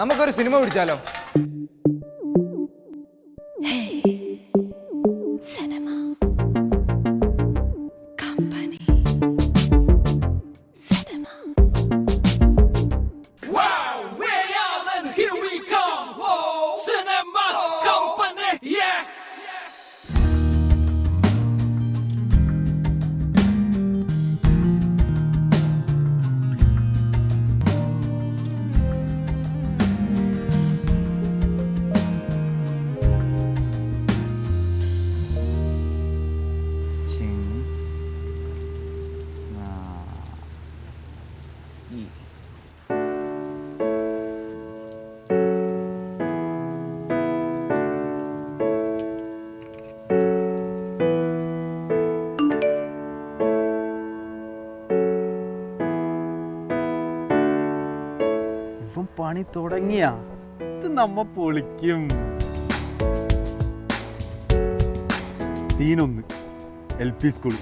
നമുക്കൊരു സിനിമ പിടിച്ചാലോ? പണി തുടങ്ങിയ ഇത് നമ്മ പൊളിക്കും. സീൻ 1 LP സ്കൂൾ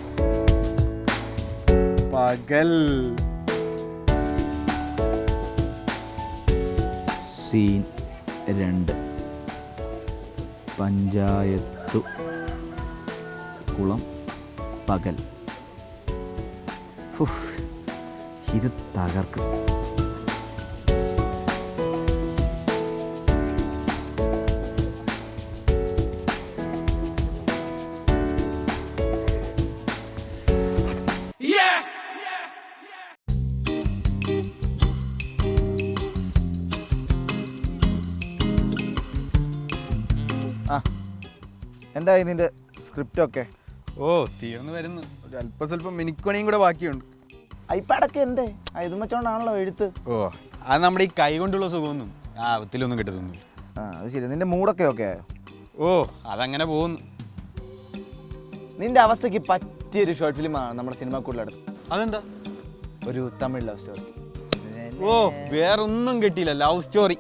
പകൽ. സീൻ 2 പഞ്ചായത്തു കുളം പകൽ. ഇത് തകർക്കും. എന്തായി നിന്റെ സ്ക്രിപ്റ്റൊക്കെ? ഓ തീർന്നു വരുന്നു. ഒരു അല്പസ്വല്പം മിനിക്കണിയും കൂടെ ബാക്കിയുണ്ട്. ഐപാഡൊക്കെ എന്തേ? ഇത് വെച്ചോണ്ടാണല്ലോ എഴുത്ത്. ഓ അത് നമ്മുടെ ഈ കൈ കൊണ്ടുള്ള സുഖമൊന്നും ആവത്തിലൊന്നും കിട്ടത്തൊന്നുമില്ല. അത് ശരി. നിന്റെ മൂഡൊക്കെ ഓക്കെ ആയോ? ഓ അതങ്ങനെ പോകുന്നു. നിന്റെ അവസ്ഥയ്ക്ക് പറ്റിയൊരു ഷോർട്ട് ഫിലിമാണ് നമ്മുടെ സിനിമ കൂടുതലെടുത്ത്. അതെന്താ? ഒരു തമിഴ് ലവ് സ്റ്റോറി. ഓ വേറൊന്നും കിട്ടിയില്ല. Love story.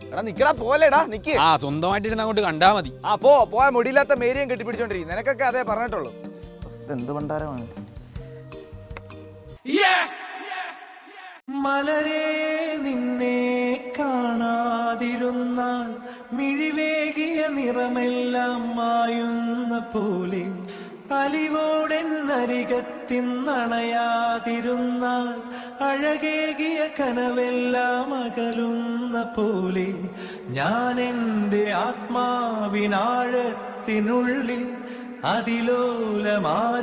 എടാ നിക്കടാ, പോലെടാ നിക്ക്. സ്വന്തമായിട്ടിരുന്ന് അങ്ങോട്ട് കണ്ടാ മതി. പോയ മുടിയില്ലാത്ത മേരിയും കെട്ടിപ്പിടിച്ചോണ്ടിരിക്കും. നിനക്കൊക്കെ അതേ പറഞ്ഞിട്ടുള്ളൂ. ഇതെന്ത് പണ്ടാരമാണ്. മലരേ നിന്നെ കാണാതിരുന്നാൽ മിഴിവേകിയ നിറമെല്ലാം മായുന്ന പോലെ, അലിവോടെന്നരികത്തിന്നണയാതിരുന്നാൽ അഴകേകിയ കനവെല്ലാം അകലുന്ന പോലെ, ഞാൻ എൻ്റെ ആത്മാവിനാഴത്തിനുള്ളിൽ അതിലോലമാരോരും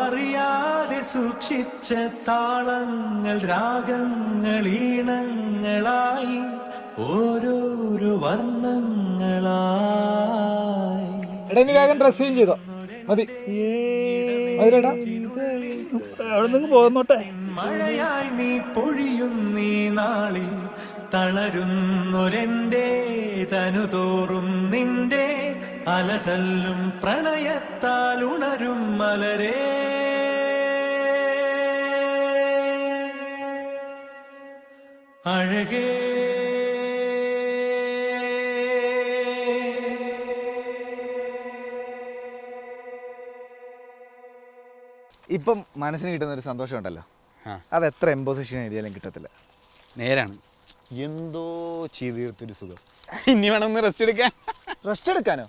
അറിയാതെ സൂക്ഷിച്ച താളങ്ങൾ രാഗങ്ങൾ ഈണങ്ങളായി ഓരോരോ വർണ്ണങ്ങളായി. ഡ്രസ് ചേഞ്ച് ചെയ്തോ? മതി. പോന്നോട്ടെ. മഴയായി നീ പൊഴിയുന്നീ നാളിൽ തളരുന്നൊരെന്റെ തനുതോറും നിന്റെ അലതല്ലും പ്രണയത്താൽ ഉണരും മലരേ. അഴകേ ഇപ്പം മനസ്സിന് കിട്ടുന്ന ഒരു സന്തോഷം ഉണ്ടല്ലോ, അത് എത്ര എംപോസിഷൻ എഴുതിയാലും കിട്ടത്തില്ല. നേരാണ്. എന്തോ ചെയ്ത് തീർത്തൊരു സുഖം. ഇനി വേണമെന്ന് റെസ്റ്റ് എടുക്കാൻ. റെസ്റ്റ് എടുക്കാനോ?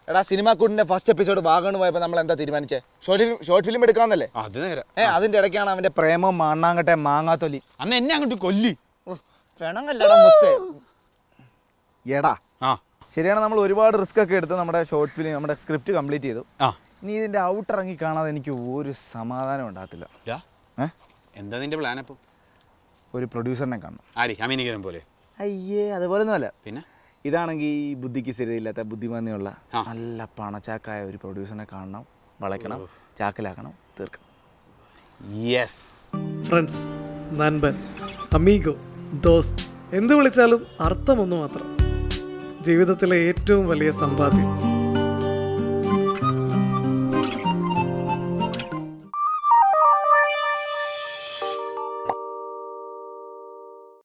എടാ സിനിമാക്കൂട്ടിന്റെ ഫസ്റ്റ് എപ്പിസോഡ് ഭാഗമാണ് പോയപ്പോൾ നമ്മൾ എന്താ തീരുമാനിച്ചേ? Short film എടുക്കാന്നല്ലേ? അത് നേരം. അതിന്റെ ഇടയ്ക്കാണ് അവന്റെ പ്രേമം മാണ്ണാങ്കട്ടെ മാങ്ങാത്തൊലി. അന്ന് എന്നെ അങ്ങോട്ട് കൊല്ലി. എടാ ശരിയാണ്, നമ്മൾ ഒരുപാട് റിസ്ക് ഒക്കെ എടുത്ത് നമ്മുടെ ഷോർട്ട് ഫിലിം, നമ്മുടെ സ്ക്രിപ്റ്റ് കംപ്ലീറ്റ് ചെയ്തു. ഇനി ഇതിന്റെ ഔട്ട് ഇറങ്ങി കാണാതെ എനിക്ക് ഒരു സമാധാനം ഉണ്ടാകത്തില്ല. എന്താ നിന്റെ പ്ലാൻ? അപ്പോൾ ഒരു പ്രൊഡ്യൂസറിനെ കാണണം. അമീനികരം പോലെ? അയ്യേ, അതുപോലെ ഒന്നുമല്ല. പിന്നെ ഇതാണെങ്കിൽ ഈ ബുദ്ധിക്ക് സ്ഥിരയില്ലാത്ത ബുദ്ധിമാന്യമുള്ള നല്ല പണച്ചാക്കായ ഒരു പ്രൊഡ്യൂസറിനെ കാണണം, വളയ്ക്കണം, ചാക്കിലാക്കണം, തീർക്കണം. യെസ് ഫ്രണ്ട്സ്, നൻപൻ, അമീഗോ, ദോസ്ത് എന്ത് വിളിച്ചാലും അർത്ഥം ഒന്ന് മാത്രം. ജീവിതത്തിലെ ഏറ്റവും വലിയ സമ്പാദ്യം.